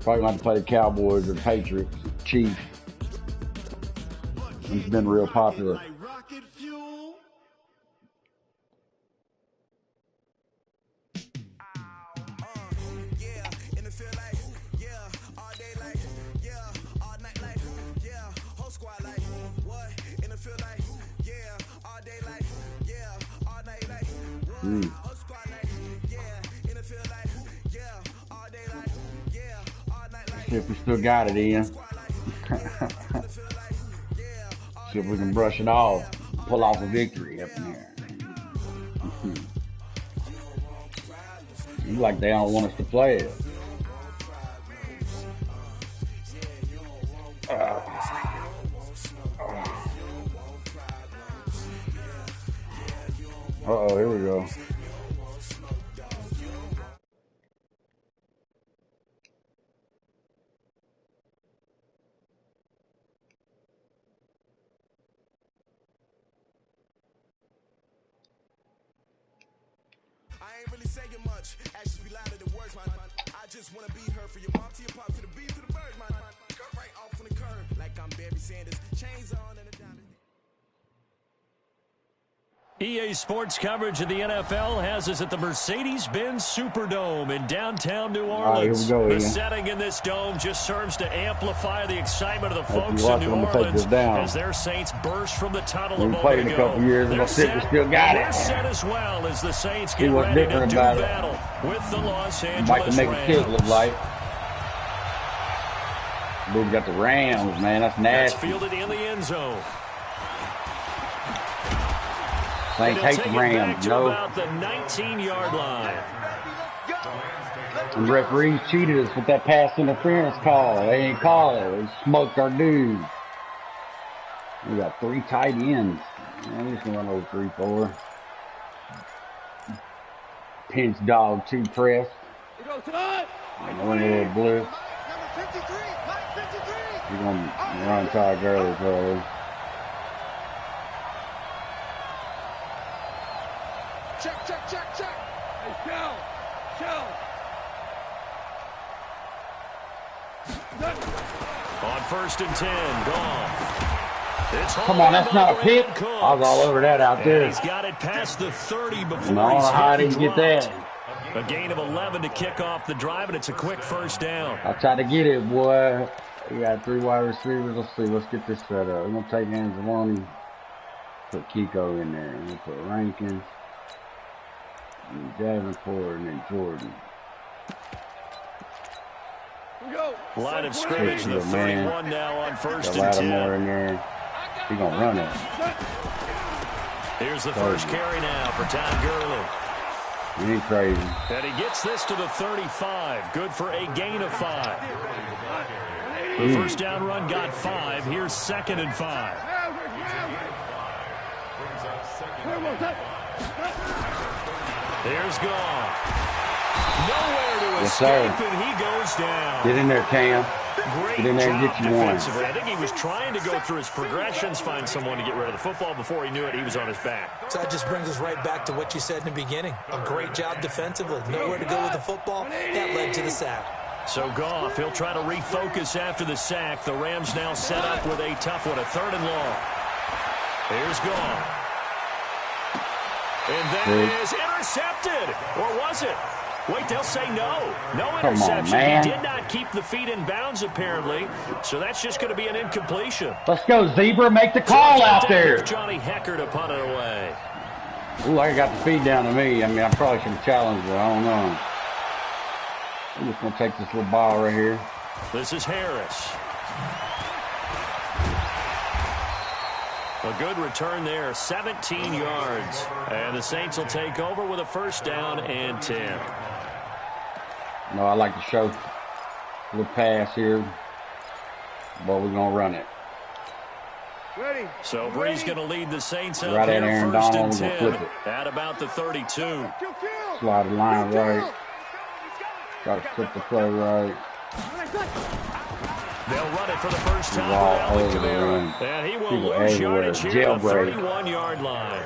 Probably going to play the Cowboys or the Patriots. Chiefs. It's been real popular. See if we still got it, Ian. See if we can brush it off. Pull off a victory up in there. Seems like they don't want us to play it. Uh-oh, here we go. EA Sports coverage of the NFL has us at the Mercedes-Benz Superdome in downtown New Orleans. Right, the setting in this dome just serves to amplify the excitement of the folks in New Orleans as their Saints burst from the tunnel a moment ago. A couple years, they're set, still got it. They're set as well as the Saints get ready to do battle with the Los Angeles Rams. Rams. It look like. We got the Rams, man. That's nasty. That's fielded in the end zone. Saints hate the Rams, you know. About the 19-yard line. And the referees cheated us with that pass interference call. They ain't call it. They smoked our dude. We got 3 tight ends. Man, we just gonna run over 3-4. Pinch dog 2 press. One little blitz. He's gonna run Todd Gurley probably. Check. Hey, show. On 1st and 10, gone. Come on, that's not a pick. I was all over that out there. And he's got it past the 30 before he's how did he get that? A gain of 11 to kick off the drive, and it's a quick first down. I tried to get it, boy. We got 3 wide receivers. Let's see. Let's get this set up. We're going to take Anzalone. Put Kiko in there. We're going to put Rankin. And Davenport and then Jordan. Line of scrimmage, the 31 now on 1st and 10. Lattimore in there. He's going to run it. Here's the first carry now for Todd Gurley. He ain't crazy. And he gets this to the 35. Good for a gain of 5. The first down run got 5. Here's 2nd and 5. There's gone. Nowhere to escape, and he goes down. Get in there, Cam. Great Get in there and get you one. I think he was trying to go through his progressions, find someone to get rid of the football. Before he knew it, he was on his back. So that just brings us right back to what you said in the beginning. A great job defensively. Nowhere to go with the football. That led to the sack. So Goff, he'll try to refocus after the sack. The Rams now set up with a tough one, a 3rd and long. Here's Goff. And that is intercepted. Or was it? Wait, they'll say no. No interception. On, he did not keep the feet in bounds, apparently. So that's just going to be an incompletion. Let's go, Zebra. Make the call out there. Johnny Hecker to punt it away. Ooh, I got the feed down to me. I mean, I probably should have challenged it. I don't know. I'm just going to take this little ball right here. This is Harris. A good return there, 17 yards. And the Saints will take over with a first down and 10. No, I like to show a little pass here, but we're going to run it. Ready. So Bree's going to lead the Saints up right here, at Aaron 1st Donald, and 10 flip it. at about the 32. Slide the line right. Got to flip the play right. They'll run it for the first time with Alvin Kamara. And he will lose yardage here at the 31-yard line.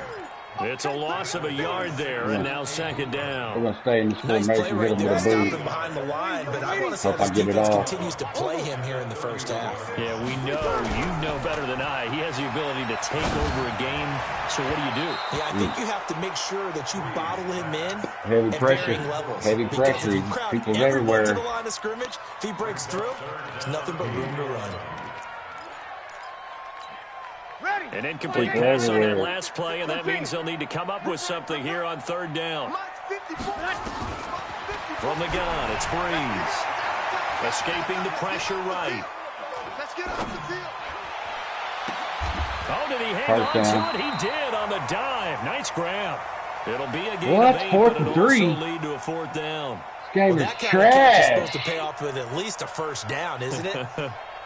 It's a loss of a yard there, and now second down. We're going to stay in this Nice formation, play hit right him there, with a stopping boot. behind the line, but I want to see how Hope I this get it defense off. continues to play him here in the first half. Yeah, we know, you know better than I. He has the ability to take over a game, so what do you do? Yeah, I think you have to make sure that you bottle him in Heavy at pressure. varying levels. Heavy Because if pressure. you crowd People's everyone to everywhere. the line of scrimmage, if he breaks through, there's nothing but room to run. An incomplete pass on that last play, and that means they'll need to come up with something here on third down. From the gun, it's Breeze. Escaping the pressure right. Let's get off the field. Oh, did he hang on to it? He did on the dive. Nice grab. It'll be a game of 8, but it'll also lead to a fourth down. This game is That kind of catch is trash. supposed to pay off with at least a first down, isn't it?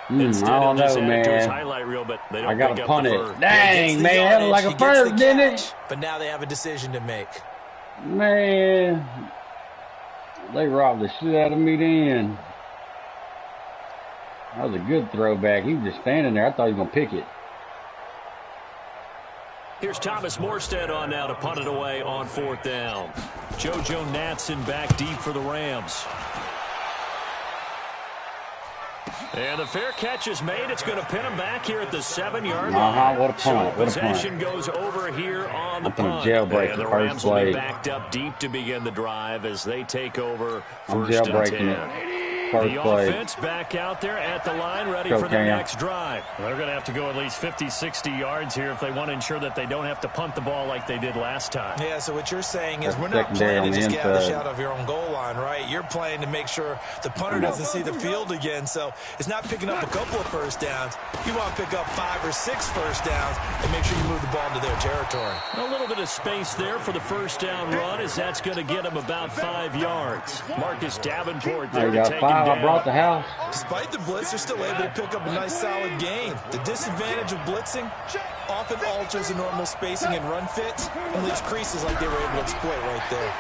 Instead, I don't just know, add it to his man. highlight reel, but they don't I got pick to up punt the it. first. Dang, man. That was like a first, didn't it? But now they have a decision to make. Man. They robbed the shit out of me then. That was a good throwback. He was just standing there. I thought he was going to pick it. Here's Thomas Morstead on now to punt it away on fourth down. JoJo Natson back deep for the Rams. And the fair catch is made. It's going to pin him back here at the 7-yard line. What a punt. So What a possession punt. goes over here on the I'm gonna punt. jailbreak And the the Rams first will be play. backed up deep to begin the drive as they take over I'm first and jailbreaking 10. it. First The play. offense back out there at the line, ready Go, for the Cam. next drive. They're going to have to go at least 50, 60 yards here if they want to ensure that they don't have to punt the ball like they did last time. Yeah, so what you're saying is That's we're not secondary playing to on the just establish inside. out of your own goal line, right? You're playing to make sure the punter doesn't see the field again. So it's not picking up a couple of first downs. You want to pick up 5 or 6 first downs and make sure you move the ball into their territory. A little bit of space there for the first down run as that's going to get him about 5 yards. Marcus Davenport there I to got take 5. him I down. brought the house. Despite the blitz, they're still able to pick up a nice solid gain. The disadvantage of blitzing often alters the normal spacing and run fits and leaves creases like they were able to exploit right there.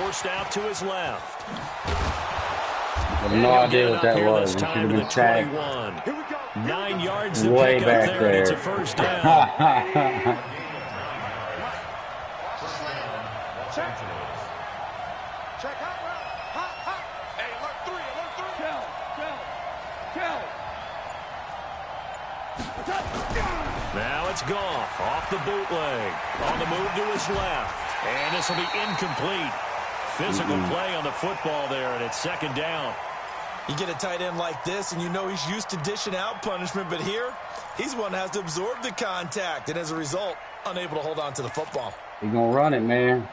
Forced out to his left. I have no idea what that was. It should have been sacked 21. 9 yards to way pick back up there. there. It's a first down. Check out. Hot. Hey, alert 3. Now it's Goff off the bootleg. On the move to his left. And this will be incomplete. Physical play on the football there, and it's second down. You get a tight end like this, and you know he's used to dishing out punishment, but here, he's one that has to absorb the contact, and as a result, unable to hold on to the football. He's going to run it, man.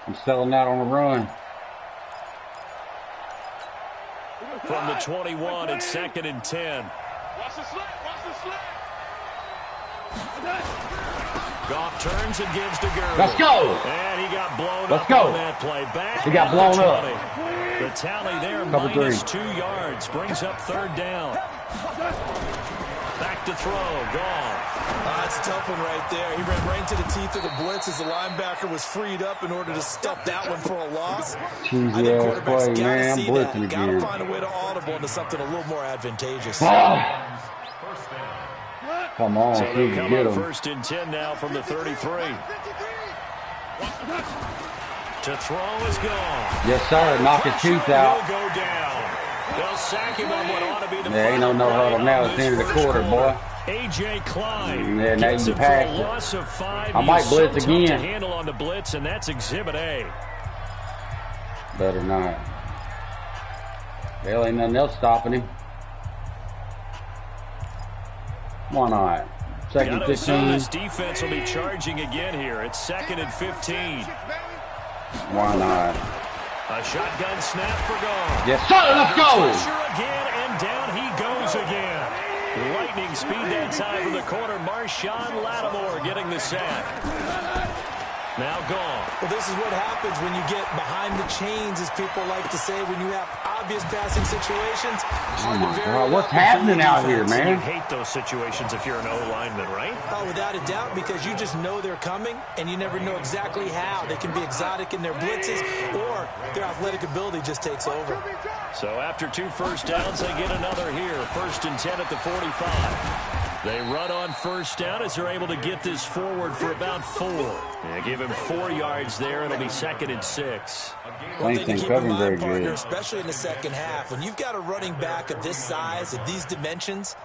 I'm selling out on the run. From the 21, it's second and 10. Watch the slant. Goff turns and gives to Gurley. Let's go. And he got blown Let's up go. on that play. Back He got at blown the up. 20. The tally there, Cover minus 3. 2 yards. Brings up third down. Back to throw. Goff. That's a tough one right there. He ran right into the teeth of the blitz as the linebacker was freed up in order to stop that one for a loss. Cheesy I think ass quarterbacks play, got man. to I'm see blitzing that. Got to again. find a way to audible into something a little more advantageous. Come on, So see if they'll you come get up him. first and 10 now from the 33. To throw is gone. Yes, sir. Knock his tooth out. Will go down. They'll sack him on what ought to be the There ain't no final huddle play now. of It's the end of this the first quarter, boy. A.J. Klein Yeah, now gets you him for passed a it. loss of 5. I might He's blitz so tough again. to handle on the blitz, and that's Exhibit A. Better not. Hell, ain't nothing else stopping him. Why not? Second Gotta assume 15. this defense will be charging again here. It's second and 15. Why not? A shotgun snap for Goff. Yes, sir. Let's go. Pressure again, and down he goes again. Lightning speed that time from the corner. Marshawn Lattimore getting the sack. Now Goff. Well, this is what happens when you get behind the chains, as people like to say, when you have obvious passing situations. Oh, my God. What's happening out here, You man? hate those situations if you're an O-lineman, right? Oh, without a doubt, because you just know they're coming, and you never know exactly how. They can be exotic in their blitzes, or their athletic ability just takes over. So after 2 first downs, they get another here. First and 10 at the 45. They run on first down as they're able to get this forward for about 4. They give him 4 yards there. It'll be 2nd and 6. One thing to keep in mind, partner, especially in the second half, when you've got a running back of this size, of these dimensions,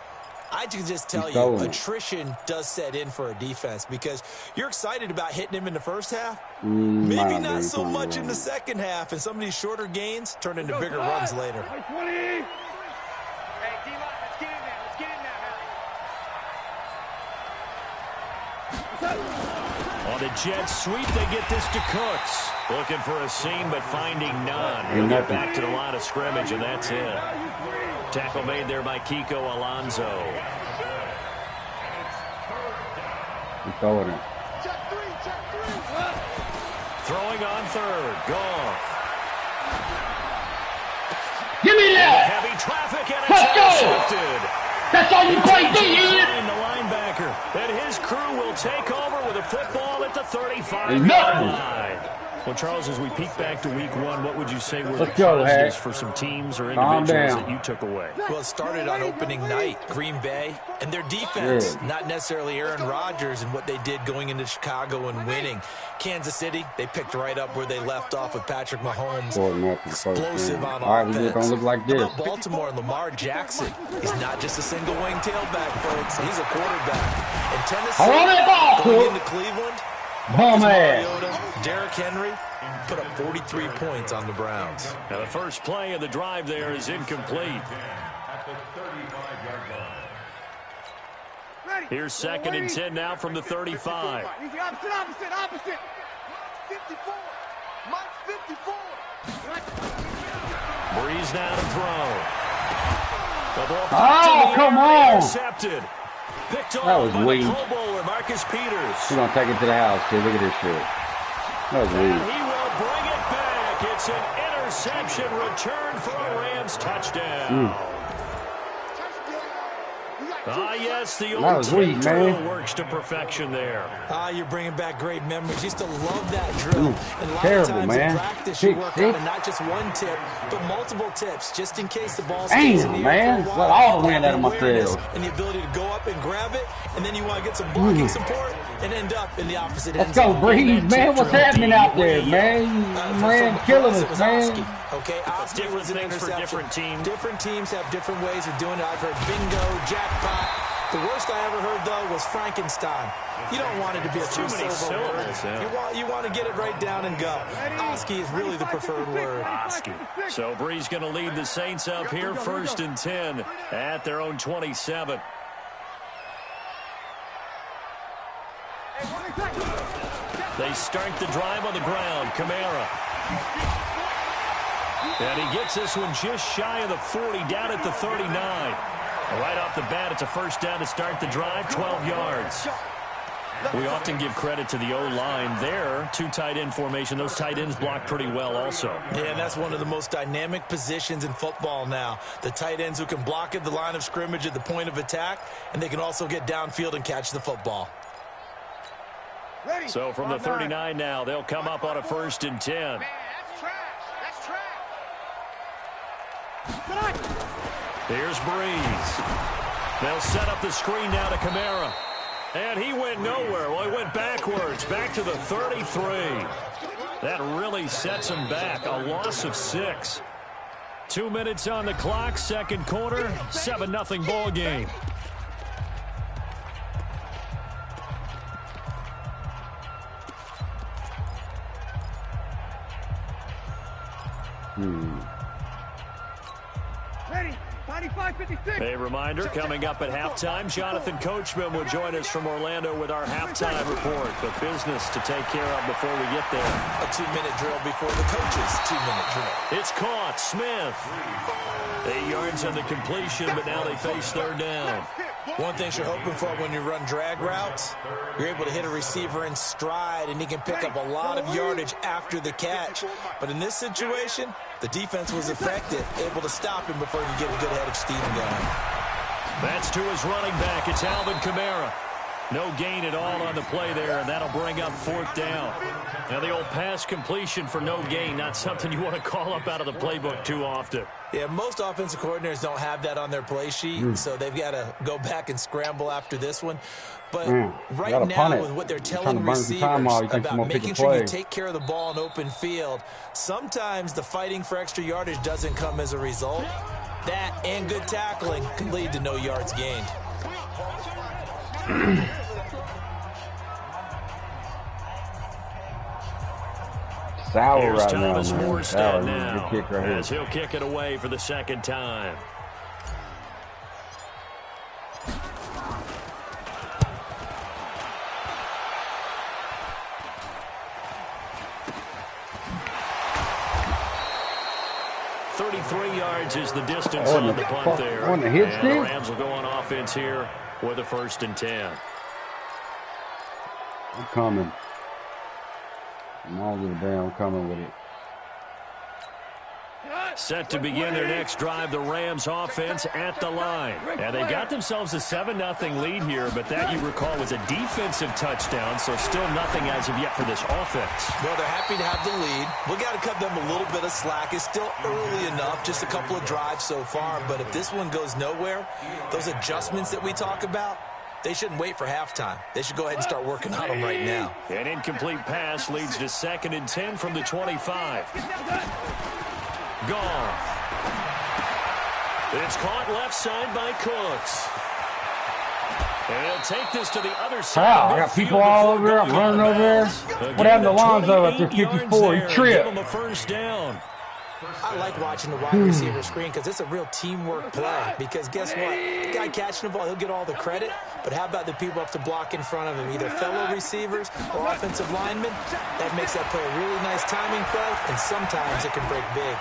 I can just tell you, attrition does set in for a defense because you're excited about hitting him in the first half. Maybe not so much in the second half, and some of these shorter gains turn into bigger runs later. Hey, D-line, let's get in there. Let's get in there. On the jet sweep, they get this to Cooks. Looking for a seam, but finding none. He'll get back to the line of scrimmage, and that's it. Tackle made there by Kiko Alonso. He's throwing it. Check 3, check 3. Throwing on 3rd. Goff. Give me that! Heavy traffic, and it's Let's go! intercepted. That's all you play, D. The linebacker. And his crew will take over with a football at the 35-yard line. Well, Charles, as we peek back to week 1, what would you say were the positives for some teams or individuals that you took away? Well, it started on opening night, Green Bay, and their defense, not necessarily Aaron Rodgers and what they did going into Chicago and winning. Kansas City, they picked right up where they left off with Patrick Mahomes. Explosive on offense. Gonna look like this. How about Baltimore and Lamar Jackson? He's not just a single-wing tailback, folks. He's a quarterback. And Tennessee, going into Cleveland, Derrick Henry put up 43 points on the Browns. Now the first play of the drive there is incomplete. Here's 2nd and 10 now from the 35. Opposite. 54. Mike 54. Breeze now to throw. Oh, come on. Intercepted. Picked off That was weak. Pro Bowler Marcus Peters. He's going to take it to the house, kid. Look at this shit. That was weak. And he will bring it back. It's an interception return for a Rams touchdown. Yes, the old tip drill works to perfection there. You're bringing back great memories. Used to love that drill. And a lot terrible, of times man. in practice, you work on not just one tip, but multiple tips, just in case the ball stays in the air for a while. Let all the wind out of my sails. And the ability to go up and grab it, and then you want to get some blocking support and end up in the opposite end. Let's go, Breeze, man. What's happening out there, man? Man, killing us, man. Okay, different was an things for different teams. Different teams have different ways of doing it. I've heard bingo, jackpot. The worst I ever heard, though, was Frankenstein. You don't want it to be a two-syllable word. You want to get it right down and go. Oski is really the preferred word. Oski. So Breeze going to lead the Saints up here, 1st and 10 at their own 27. They start the drive on the ground. Kamara. And he gets this one just shy of the 40, down at the 39. Right off the bat, it's a first down to start the drive, 12 yards. We often give credit to the O-line there. 2 tight end formation. Those tight ends block pretty well also. Yeah, and that's one of the most dynamic positions in football now. The tight ends who can block at the line of scrimmage at the point of attack, and they can also get downfield and catch the football. So from the 39 now, they'll come up on a 1st and 10. Man, that's trash. That's trash. Here's Breeze. They'll set up the screen now to Kamara. And he went nowhere. Well, he went backwards, back to the 33. That really sets him back. A loss of 6. 2 minutes on the clock, 2nd quarter, 7-0 ball game. Ready. 95-56. A reminder, coming up at halftime, Jonathan Coachman will join us from Orlando with our halftime report. But business to take care of before we get there. A 2-minute drill before the coach's 2-minute drill. It's caught. Smith. 8 yards on the completion, but now they face 3rd down. One thing you're hoping for when you run drag routes, you're able to hit a receiver in stride, and he can pick up a lot of yardage after the catch. But in this situation, the defense was effective, able to stop him before he could get a good head of steam going. That's to his running back. It's Alvin Kamara. No gain at all on the play there, and that'll bring up 4th down. Now the old pass completion for no gain, not something you want to call up out of the playbook too often. Yeah, most offensive coordinators don't have that on their play sheet, so they've got to go back and scramble after this one. But right now, with what they're telling receivers about making sure you take care of the ball in open field, sometimes the fighting for extra yardage doesn't come as a result. That and good tackling can lead to no yards gained. Sour Here's right Thomas now, man. Morstead Sour, now, good kick right here. as he'll kick it away for the second time. Yards is the distance on the punt there. On the and the Rams will go on offense here with a 1st and 10. I'm coming. I'm all over there. I'm coming with it. Set to begin their next drive, the Rams offense at the line. And they got themselves a 7-0 lead here, but that, you recall, was a defensive touchdown, so still nothing as of yet for this offense. Well, they're happy to have the lead. We got to cut them a little bit of slack. It's still early enough, just a couple of drives so far, but if this one goes nowhere, those adjustments that we talk about, they shouldn't wait for halftime. They should go ahead and start working on them right now. An incomplete pass leads to 2nd and 10 from the 25. Goff. It's caught left side by Cooks. And he'll take this to the other side. Wow, I got people all over there. I'm running over there. What happened to Lonzo after 54? He tripped. Give him a 1st down. I like watching the wide receiver screen because it's a real teamwork play. Because guess what? The guy catching the ball, he'll get all the credit. But how about the people up to block in front of him, either fellow receivers or offensive linemen? That makes that play a really nice timing play, and sometimes it can break big.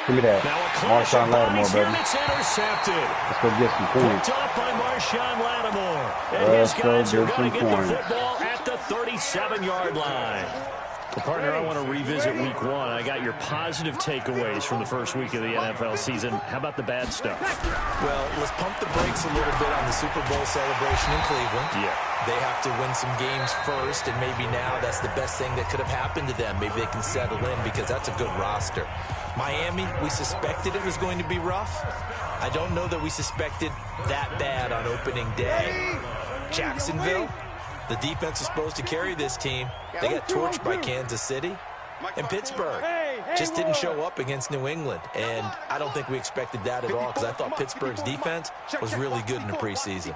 Give me that. Now a clash of bodies here, and it's intercepted. Let's go get some points. Picked off by Marshawn Lattimore. And his guys are going to get the football at the 37-yard line. Well, partner, I want to revisit week 1. I got your positive takeaways from the first week of the NFL season. How about the bad stuff? Well, let's pump the brakes a little bit on the Super Bowl celebration in Cleveland. Yeah. They have to win some games first, and maybe now that's the best thing that could have happened to them. Maybe they can settle in because that's a good roster. Miami, we suspected it was going to be rough. I don't know that we suspected that bad on opening day. Jacksonville, the defense is supposed to carry this team. They got torched by Kansas City. And Pittsburgh just didn't show up against New England. And I don't think we expected that at all because I thought Pittsburgh's defense was really good in the preseason.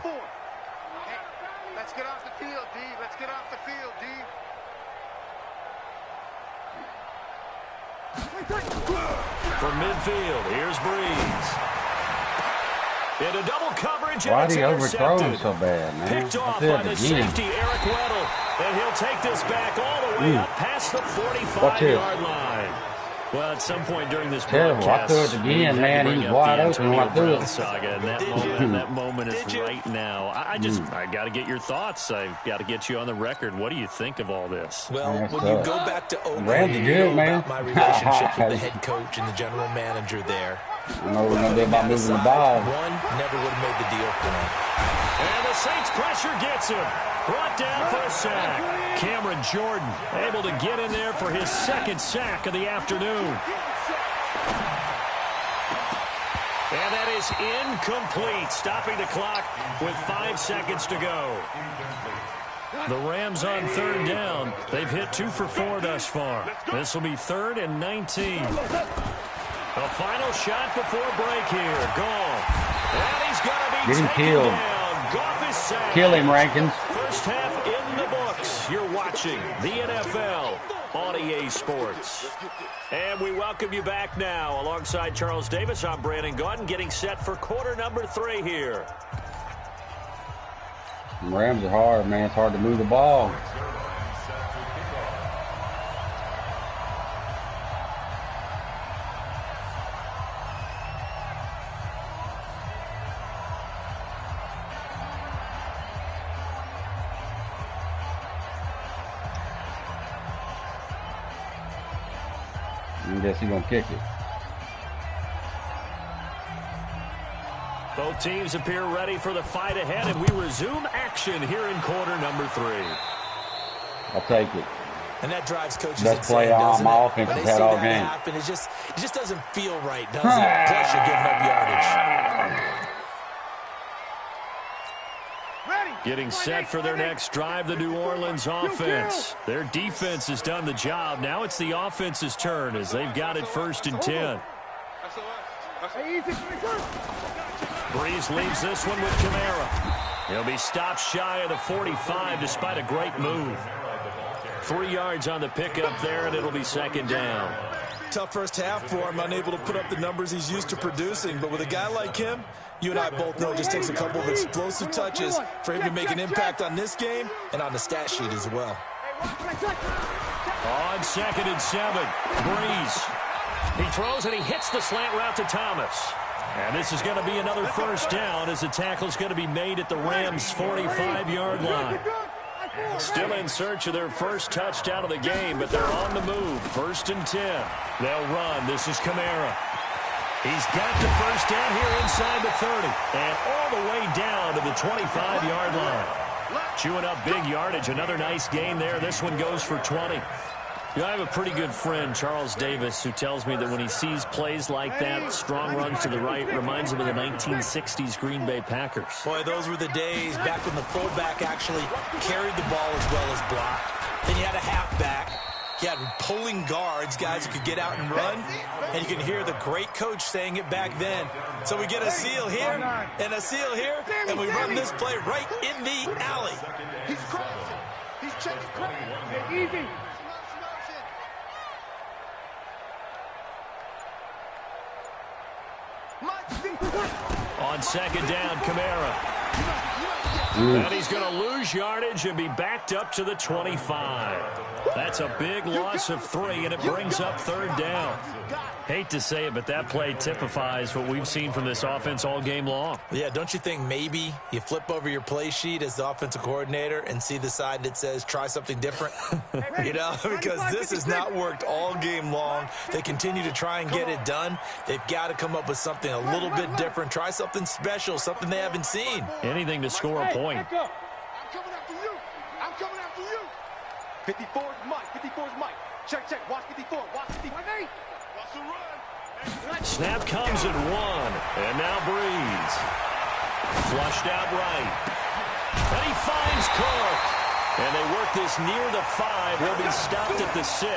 Let's get off the field, D. Let's get off the field, D. From midfield, here's Breeze. Into double coverage, and Why it's did he overthrow him intercepted. so bad, man? Picked off by the safety, Eric Weddle. And he'll take this back all the way up past the 45-yard line. Well, at some point during this broadcast, I threw it again, man. He was wide open when I threw it. Saga, and that moment is right now. I got to get your thoughts. I got to get you on the record. What do you think of all this? Well, when you go back to Oakland, you know about my relationship with the head coach and the general manager there. I know we're going to be about moving the ball. One never would have made the deal for him. And the Saints pressure gets him. Brought down for a sack. Cameron Jordan able to get in there for his 2nd sack of the afternoon. And that is incomplete, stopping the clock with 5 seconds to go. The Rams on 3rd down. They've hit 2 for 4 thus far. This will be 3rd and 19. A final shot before break here. Goff. And he's going to be taken killed. down. Goff is sacked. Kill him, Rankins. First half in the books. You're watching the NFL on EA Sports. And we welcome you back now. Alongside Charles Davis, I'm Brandon Gaudin, getting set for quarter number 3 here. The Rams are hard, man. It's hard to move the ball. I guess he's going to kick it. Both teams appear ready for the fight ahead, and we resume action here in quarter number 3. I'll take it. And that drives coaches Best insane, play doesn't my it? offense When has they had see all that game. happen, it just doesn't feel right, does it? Plus, you're giving up yardage. Getting set for their next drive, the New Orleans offense. Their defense has done the job. Now it's the offense's turn as they've got it 1st and 10. Breeze leaves this one with Kamara. He'll be stopped shy of the 45 despite a great move. 3 yards on the pickup there, and it'll be 2nd down. Tough first half for him, unable to put up the numbers he's used to producing. But with a guy like him, you and I both know it just takes a couple of explosive touches for him to make an impact on this game and on the stat sheet as well. On 2nd and 7, Breeze. He throws and he hits the slant route to Thomas. And this is going to be another 1st down as the tackle's going to be made at the Rams' 45-yard line. Still in search of their first touchdown of the game, but they're on the move. 1st and 10. They'll run. This is Kamara. He's got the 1st down here inside the 30. And all the way down to the 25-yard line. Chewing up big yardage. Another nice gain there. This one goes for 20. You know, I have a pretty good friend, Charles Davis, who tells me that when he sees plays like that, strong runs to the right, reminds him of the 1960s Green Bay Packers. Boy, those were the days back when the fullback actually carried the ball as well as blocked. Then you had a halfback. You had pulling guards, guys who could get out and run. And you can hear the great coach saying it back then. So we get a seal here and a seal here, and we run this play right in the alley. He's crazy. He's chasing crazy. Easy. On 2nd down, Kamara. And he's going to lose yardage and be backed up to the 25. That's a big loss of 3, and it brings up 3rd down. Hate to say it, but that play typifies what we've seen from this offense all game long. Yeah, don't you think maybe you flip over your play sheet as the offensive coordinator and see the side that says try something different? You know, because this has not worked all game long. They continue to try and get it done. They've got to come up with something a little bit different. Try something special, something they haven't seen. Anything to score a point. I'm coming after you. I'm coming after you. 54 is Mike. 54 is Mike. Check, check. Watch 54. Watch 54. Watch the run. Snap comes at 1. And now Breeze. Flushed out right. And he finds Cook. And they work this near the 5. He'll be stopped at the 6.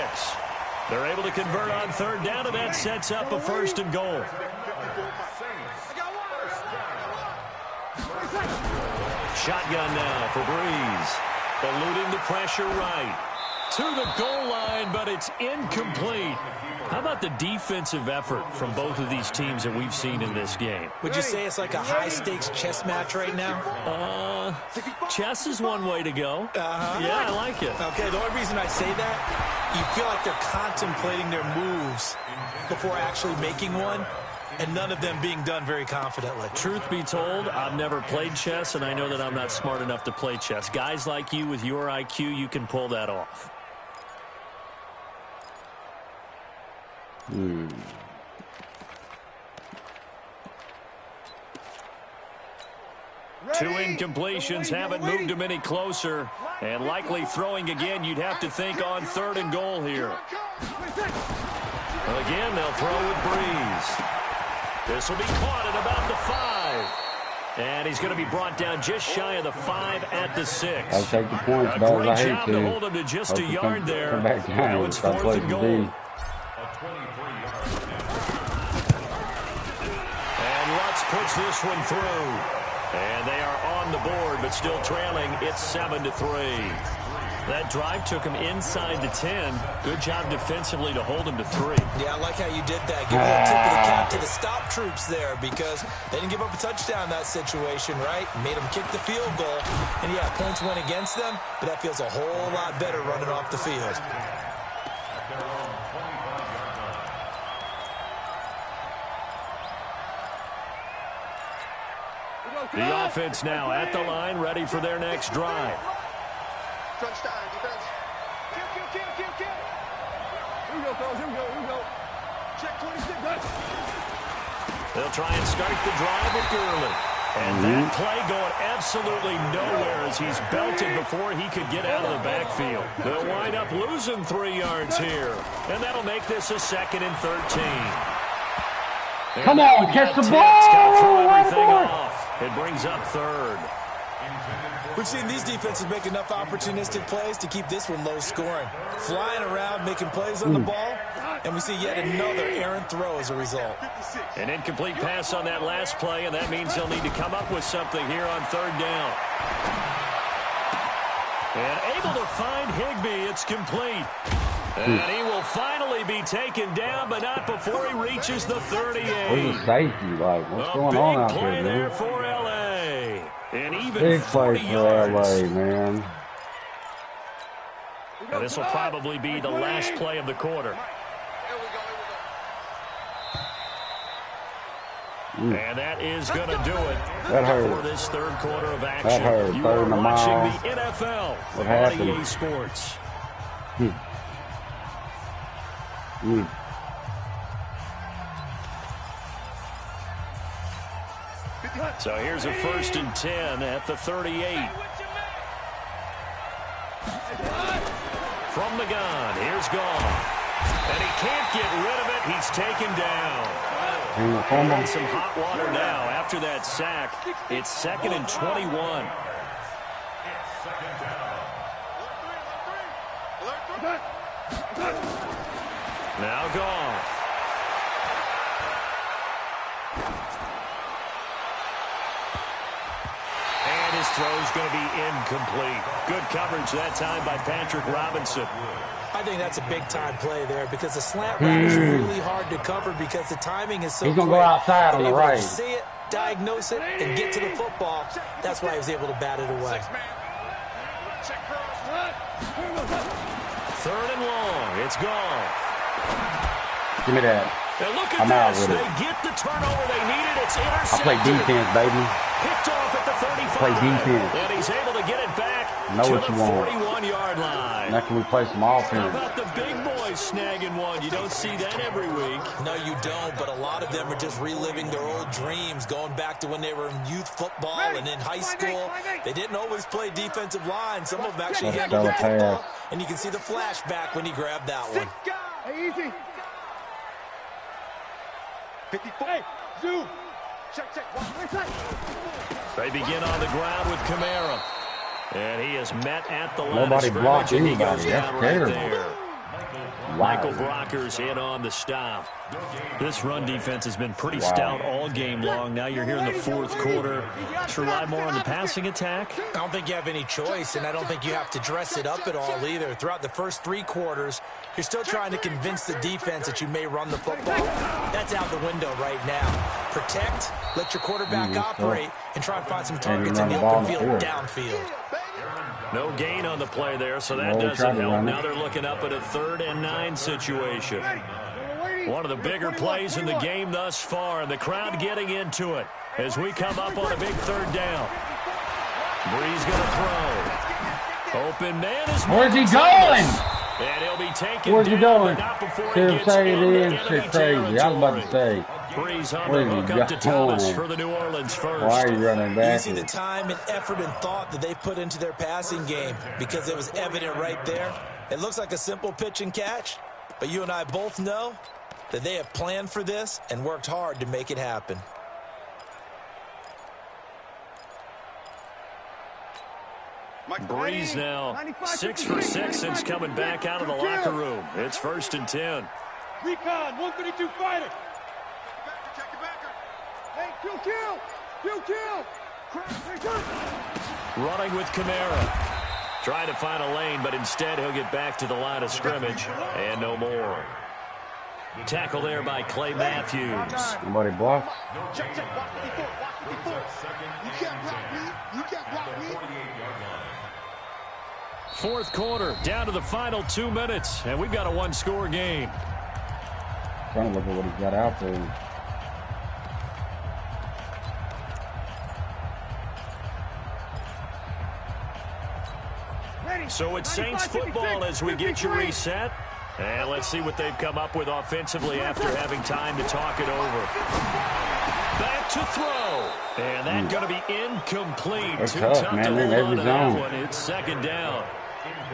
They're able to convert on 3rd down, and that sets up a 1st and goal. Shotgun now for Breeze. Eluding the pressure right. To the goal line, but it's incomplete. How about the defensive effort from both of these teams that we've seen in this game? Would you say it's like a high-stakes chess match right now? Chess is one way to go. Yeah, I like it. Okay, the only reason I say that, you feel like they're contemplating their moves before actually making one, and none of them being done very confidently. Truth be told, I've never played chess, and I know that I'm not smart enough to play chess. Guys like you with your IQ, you can pull that off. Two incompletions haven't moved him any closer, and likely throwing again, you'd have to think on 3rd and goal here. Well, again, they'll throw with Breeze. This will be caught at about the 5. And he's going to be brought down just shy of the 5 at the 6. I'll take the points, A dog. great I hate job to hold him to just a yard there. Come back down. Now it's 4th and goal. And Lutz puts this one through. And they are on the board, but still trailing. It's 7-3. That drive took him inside the 10. Good job defensively to hold him to 3. Yeah, I like how you did that. Give a little tip of the cap to the stop troops there because they didn't give up a touchdown in that situation, right? Made them kick the field goal. And, yeah, points went against them, but that feels a whole lot better running off the field. The offense now at the line, ready for their next drive. Touchdown, defense. Kill. Here we go, fellas. Here we go. Check 26. They'll try and start the drive with Gurley. And that play going absolutely nowhere as he's belted before he could get out of the backfield. They'll wind up losing 3 yards here. And that'll make this a 2nd and 13. Come on, catch the ball! Throw everything off. It brings up 3rd. We've seen these defenses make enough opportunistic plays to keep this one low scoring. Flying around, making plays on the ball, and we see yet another errant throw as a result. An incomplete pass on that last play, and that means they'll need to come up with something here on 3rd down. And able to find Higbee. It's complete. And he will finally be taken down, but not before he reaches the 38. Where's the safety? Like, what's going on out there, Big play there man? for L.A. And even Big 40 play for yards. LA, man. And this will probably be the last play of the quarter. And that is going to do it for this 3rd quarter of action. That hurt. You are 3rd and a watching mile. the NFL What on happened? EA Sports. So here's a 1st and 10 at the 38. From the gun, here's Goff. And he can't get rid of it. He's taken down. And some hot water now after that sack. It's 2nd and 21. Now Goff. And his throw's going to be incomplete. Good coverage that time by Patrick Robinson. I think that's a big-time play there because the slant route is really hard to cover because the timing is so He's going to go outside on the right. See it, diagnose it, and get to the football. That's why he was able to bat it away. 3rd and long. It's gone. Give me that. And look at I'm out this. with it. They get the turnover they needed. It's intercepted. I play defense, baby. Picked off at the 35. Play defense. And he's able to get it back Know to what the you want. 41-yard line. Now can we play some How offense? about the big boys snagging one? You don't see that every week. No, you don't, but a lot of them are just reliving their old dreams, going back to when they were in youth football and in high school. They didn't always play defensive line. Some of them actually handled the football, and you can see the flashback when he grabbed that one. Hey, easy. 54. Hey, zoom. Check. Watch. They begin on the ground with Kamara. And he is met at the line Nobody of scrimmage, blocked and he anybody. goes That's down right terrible. there. Wow. Michael Brocker's in on the stop. This run defense has been pretty stout all game long. Now you're here in the 4th quarter. To rely more on the passing attack? I don't think you have any choice, and I don't think you have to dress it up at all either. Throughout the first 3 quarters, you're still trying to convince the defense that you may run the football. That's out the window right now. Protect, let your quarterback operate, and try and find some targets in the open field downfield. No gain on the play there, so that doesn't help. Now they're looking up at a 3rd and 9 situation. One of the bigger plays in the game thus far, and the crowd getting into it as we come up on a big 3rd down. Breeze going to throw. Open man is... Where's he going? And he'll be taken Where's he down, going? but not before he Tim gets say it into is. enemy Shit crazy. I was about to say. Breeze on Where's the he hook up to going? Thomas for the New Orleans first. Why are you running You back? see the time and effort and thought that they put into their passing game because it was evident right there. It looks like a simple pitch and catch, but you and I both know that they have planned for this and worked hard to make it happen. Breeze now 6 for 6 since coming back out of the locker room. It's 1st and 10. Recon, 132 fighter. Check your backer. Hey, kill. Running with Kamara. Trying to find a lane, but instead he'll get back to the line of scrimmage. And no more. Tackle there by Clay Matthews. Somebody blocked. Check. Watch 54. You can't block me. 4th quarter, down to the final 2 minutes, and we've got a 1-score game. Trying to look at what he's got out there. So it's Saints football as we get you reset. And let's see what they've come up with offensively after having time to talk it over. Back to throw. And that's going to be incomplete. That's Too tough, tough man. to hold Every on to zone. that one. It's second down.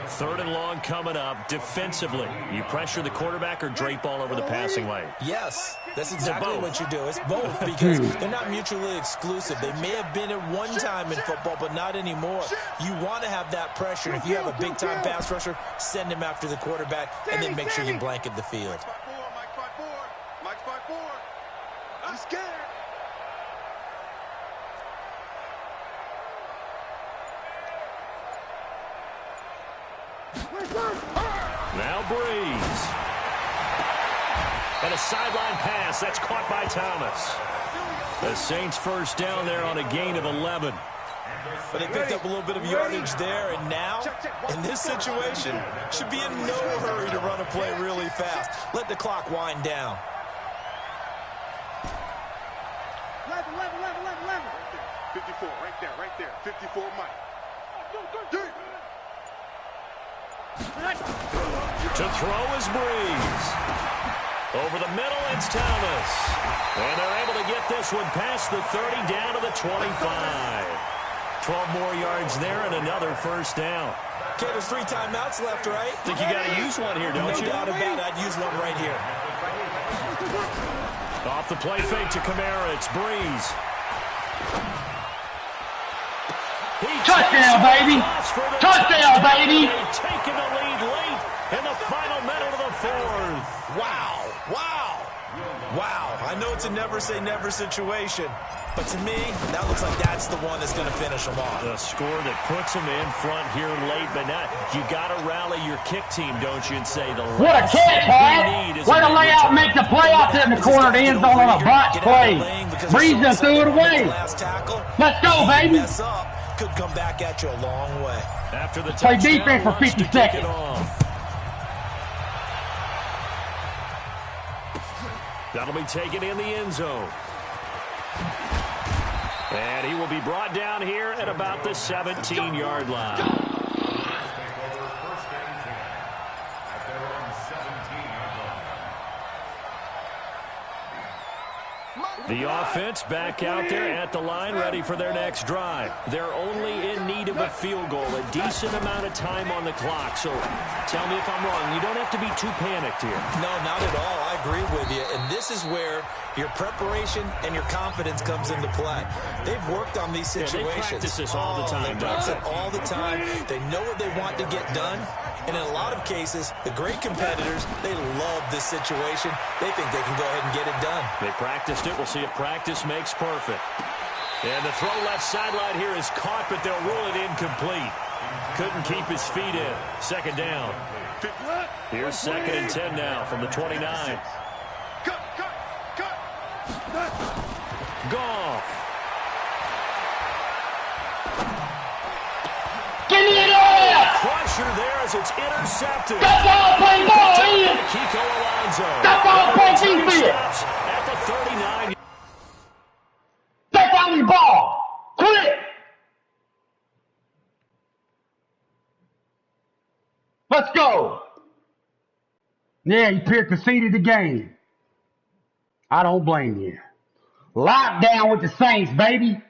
3rd and long coming up. Defensively, you pressure the quarterback or drape all over the passing lane? Yes, that's exactly what you do. It's both because they're not mutually exclusive. They may have been at one time in football, but not anymore. You want to have that pressure. If you have a big-time pass rusher, send him after the quarterback, and then make sure you blanket the field. Mike's 5-4. I'm scared. Now Breeze. And a sideline pass. That's caught by Thomas. The Saints first down there on a gain of 11. But they picked up a little bit of yardage there, and now, in this situation, should be in no hurry to run a play really fast. Let the clock wind down. 11. 54, right there. 54, Mike. To throw is Breeze. Over the middle, it's Thomas. And they're able to get this one past the 30 down to the 25. 12 more yards there and another first down. Okay, there's 3 timeouts left, right? Think you got to use one here, don't you? No doubt about it. I'd use one right here. Off the play fake to Kamara, it's Breeze. Touchdown, baby! Touchdown, baby! Taking the lead late in the final minute of the 4th. Wow. I know it's a never-say-never situation, but to me, that looks like that's the one that's going to finish them off. The score that puts them in front here late, but not. You got to rally your kick team, don't you, and say the What a catch, Hak! Way to lay out and make the play out there in the corner of the end zone on a botch play. Breeze and threw it away. Let's go, baby. Could come back at you a long way. After the Play defense for 50 seconds. That'll be taken in the end zone. And he will be brought down here at about the 17-yard line. The offense back out there at the line, ready for their next drive. They're only in need of a field goal, a decent amount of time on the clock. So tell me if I'm wrong. You don't have to be too panicked here. No, not at all. I agree with you. And this is where your preparation and your confidence comes into play. They've worked on these situations. They practice this all the time. They practice it all the time. They know what they want to get done. And in a lot of cases, the great competitors, they love this situation. They think they can go ahead and get it done. They practiced it. We'll see if practice makes perfect. And the throw left sideline here is caught, but they'll rule it incomplete. Couldn't keep his feet in. Second down. Here's 2nd and 10 now from the 29. Goff. Give me it all! Pressure there as it's intercepted. That's all play ball, Ian! Kiko Alonso. That's all play defense! At the 39. That's how we ball! Quit! Let's go! Yeah, you conceded the game. I don't blame you. Lockdown with the Saints, baby.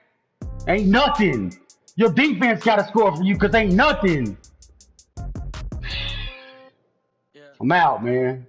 Ain't nothing. Your defense got to score for you because ain't nothing. I'm out, man.